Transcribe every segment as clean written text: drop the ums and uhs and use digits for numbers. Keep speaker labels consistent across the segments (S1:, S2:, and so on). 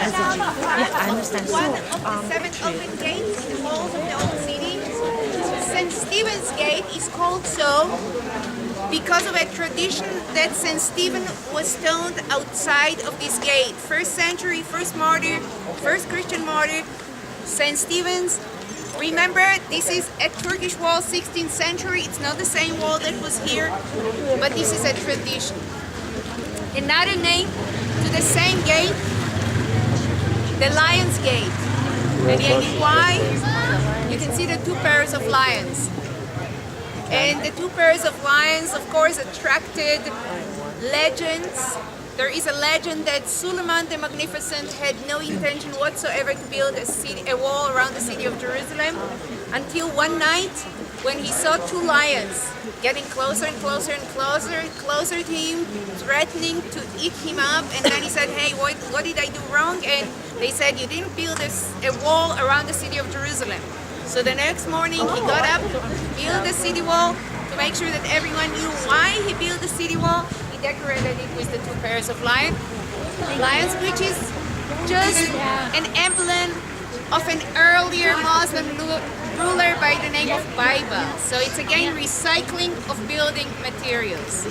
S1: as a Jew. Yeah, I understand. So,
S2: One of the seven open gates, the walls of the old city. St. Stephen's Gate is called so because of a tradition that St. Stephen was stoned outside of this gate. First century, first martyr, first Christian martyr, St. Stephen's. Remember, this is a Turkish wall, 16th century. It's not the same wall that was here, but this is a tradition. Another name to the same gate, the Lion's Gate. And why? You can see the two pairs of lions. And the two pairs of lions, of course, attracted legends. There is a legend that Suleiman the Magnificent had no intention whatsoever to build a wall around the city of Jerusalem until one night when he saw two lions getting closer and closer and closer to him, threatening to eat him up. And then he said, hey, what did I do wrong? And they said, you didn't build a wall around the city of Jerusalem. So the next morning he got up, built the city wall to make sure that everyone knew why he built the city wall. He decorated it with the two pairs of lions, which is just an emblem of an earlier Muslim ruler by the name of Biba. So it's again recycling of building materials.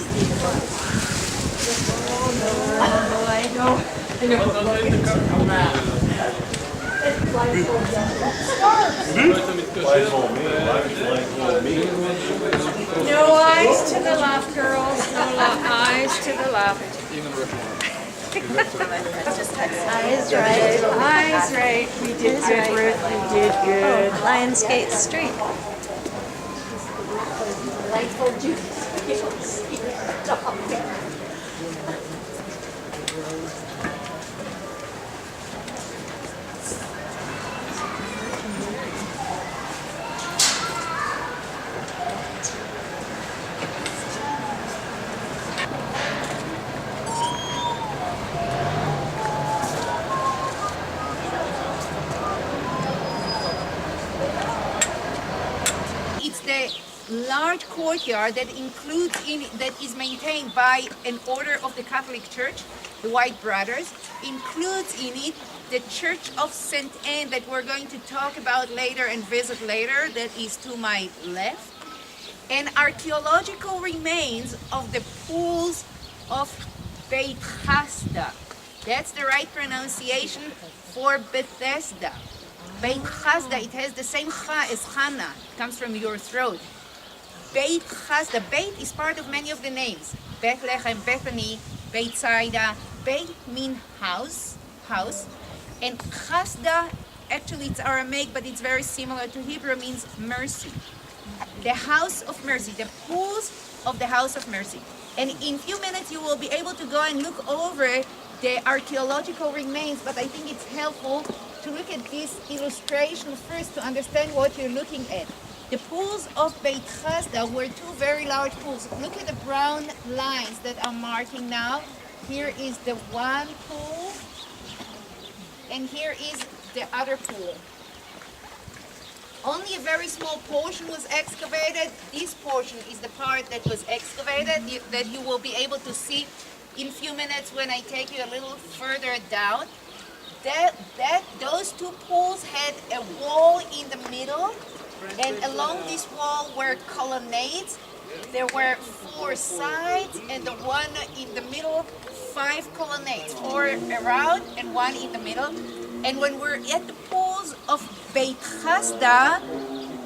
S3: No eyes to the left, girls. No eyes to the left.
S1: eyes right.
S3: Eyes right. We did good, Ruth. We did good.
S1: Lionsgate Street.
S2: Large courtyard that includes that is maintained by an order of the Catholic Church, the White Brothers, includes in it the Church of St. Anne that we're going to talk about later and visit later, that is to my left, and archaeological remains of the pools of Beit Hasda. That's the right pronunciation for Bethesda. Beit Hasda, it has the same cha as Hannah, it comes from your throat. Beit Hasda, Beit is part of many of the names. Bethlehem, Bethany, Beit Saida. Beit means house, and Hasda, actually it's Aramaic, but it's very similar to Hebrew, means mercy. The house of mercy, the pools of the house of mercy. And in a few minutes you will be able to go and look over the archaeological remains, but I think it's helpful to look at this illustration first to understand what you're looking at. The pools of Beit Hasda were two very large pools. Look at the brown lines that I'm marking now. Here is the one pool, and here is the other pool. Only a very small portion was excavated. This portion is the part that was excavated, that you will be able to see in a few minutes when I take you a little further down. Those two pools had a wall in the middle, and along this wall were colonnades. There were 4 sides, and the one in the middle, 5 colonnades, 4 around and 1 in the middle. And when we're at the pools of Beit Hasda,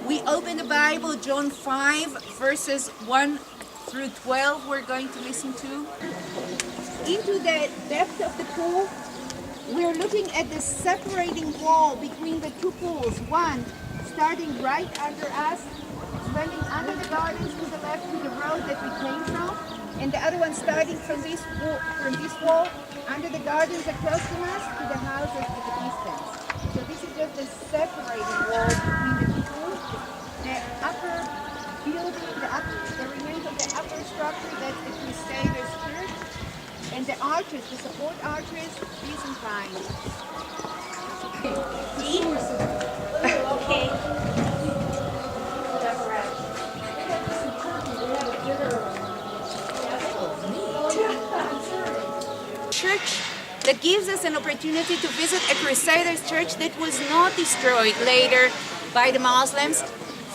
S2: we open the Bible, John 5, verses 1 through 12, we're going to listen to. Into the depth of the pool, we're looking at the separating wall between the two pools. One starting right under us, running under the gardens to the left to the road that we came from, and the other one starting from this wall under the gardens across from us to the houses at the distance. So this is just the separating wall between the two pools. The upper building, the remains of the upper structure, that's the Crusaders Church. And the arches, the support arches, Byzantine.
S1: Deep? Okay.
S2: Church that gives us an opportunity to visit a Crusaders church that was not destroyed later by the Muslims.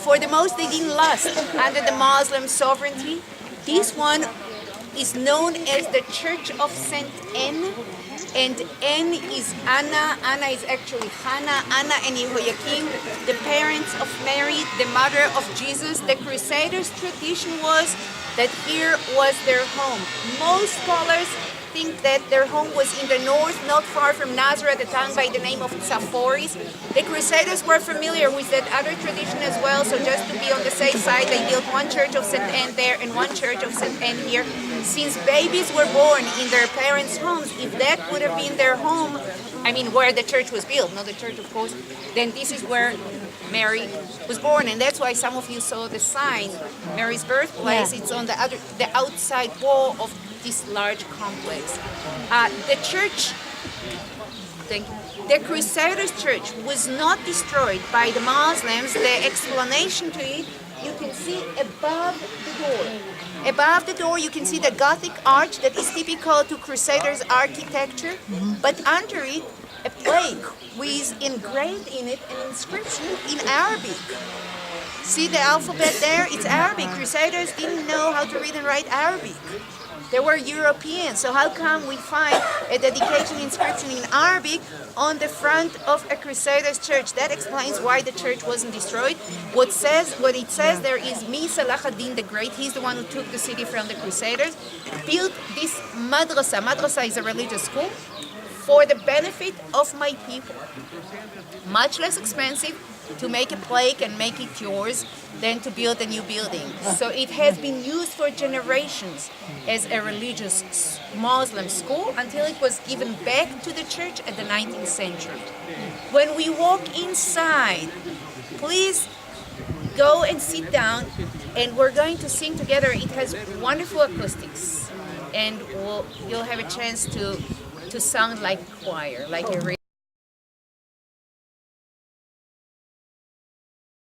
S2: For the most, they didn't last under the Muslim sovereignty. This one is known as the Church of Saint Anne, and Anne is Anna. Anna is actually Hannah. Anna and Jehoiakim, the parents of Mary, the mother of Jesus. The Crusaders' tradition was that here was their home. Most scholars think that their home was in the north, not far from Nazareth, a town by the name of Tsaforis. The Crusaders were familiar with that other tradition as well, so just to be on the safe side, they built one church of St. Anne there and one church of St. Anne here. Since babies were born in their parents' homes, if that would have been their home, I mean where the church was built, not the church of course, then this is where Mary was born, and that's why some of you saw the sign, Mary's birthplace. It's on the outside wall of this large complex. The church, the Crusaders' church was not destroyed by the Muslims. The explanation to it, you can see above the door. Above the door, you can see the Gothic arch that is typical to Crusaders' architecture, but under it, a plaque with engraved in it an inscription in Arabic. See the alphabet there? It's Arabic. Crusaders didn't know how to read and write Arabic. They were Europeans, so how come we find a dedication inscription in Arabic on the front of a Crusaders church? That explains why the church wasn't destroyed. What it says there is, me, Salah ad-Din the Great, he's the one who took the city from the Crusaders, built this madrasa. Madrasa is a religious school for the benefit of my people. Much less expensive to make a plaque and make it yours than to build a new building. So it has been used for generations as a religious Muslim school until it was given back to the church at the 19th century. When we walk inside, please go and sit down, and we're going to sing together. It has wonderful acoustics, and you'll have a chance to sound like a choir, like a